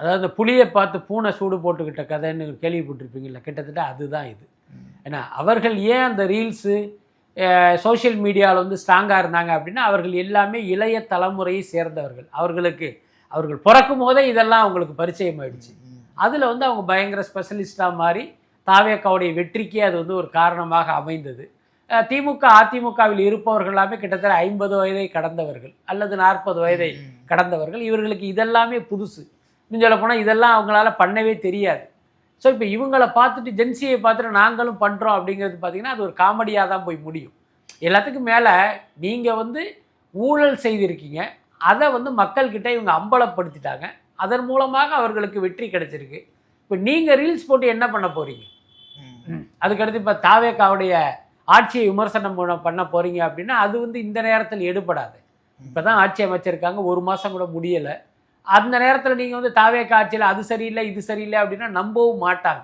அதாவது இந்த புளியை பார்த்து பூனை சூடு போட்டுக்கிட்ட கதைன்னு கேள்விப்பட்டிருப்பீங்கல்ல, கிட்டத்தட்ட அதுதான் இது. ஏன்னா அவர்கள் ஏன் அந்த ரீல்ஸு சோஷியல் மீடியாவில் வந்து ஸ்ட்ராங்காக இருந்தாங்க அப்படின்னா, அவர்கள் எல்லாமே இளைய தலைமுறையை சேர்ந்தவர்கள். அவர்கள் பிறக்கும் போதே இதெல்லாம் அவங்களுக்கு பரிச்சயம் ஆயிடுச்சு. அதில் வந்து அவங்க பயங்கர ஸ்பெஷலிஸ்டாக மாறி தாவேக்காவுடைய வெற்றிக்கே அது வந்து ஒரு காரணமாக அமைந்தது. திமுக அதிமுகவில் இருப்பவர்கள் எல்லாமே கிட்டத்தட்ட 50 வயதை கடந்தவர்கள் அல்லது 40 வயதை கடந்தவர்கள். இவர்களுக்கு இதெல்லாமே புதுசு. இன்னும் சொல்ல போனால் இதெல்லாம் அவங்களால பண்ணவே தெரியாது. ஸோ இப்போ இவங்களை பார்த்துட்டு ஜென்சியை பார்த்துட்டு நாங்களும் பண்ணுறோம் அப்படிங்கிறது பார்த்திங்கன்னா அது ஒரு காமெடியாக தான் போய் முடியும். எல்லாத்துக்கும் மேலே நீங்கள் வந்து ஊழல் செய்திருக்கீங்க, அதை வந்து மக்கள்கிட்ட இவங்க அம்பலப்படுத்திட்டாங்க, அதன் மூலமாக அவர்களுக்கு வெற்றி கிடைச்சிருக்கு. இப்போ நீங்கள் ரீல்ஸ் போட்டு என்ன பண்ண போகிறீங்க? அதுக்கடுத்து இப்போ தாவேக்காவுடைய ஆட்சியை விமர்சனம் பண்ண போகிறீங்க அப்படின்னா அது வந்து இந்த நேரத்தில் எடுபடாது. இப்போ தான் ஆட்சி அமைச்சிருக்காங்க, 1 மாதம் கூட முடியலை. அந்த நேரத்தில் நீங்கள் வந்து தாவேக்கா ஆட்சியில் அது சரியில்லை இது சரியில்லை அப்படின்னா நம்பவும் மாட்டாங்க.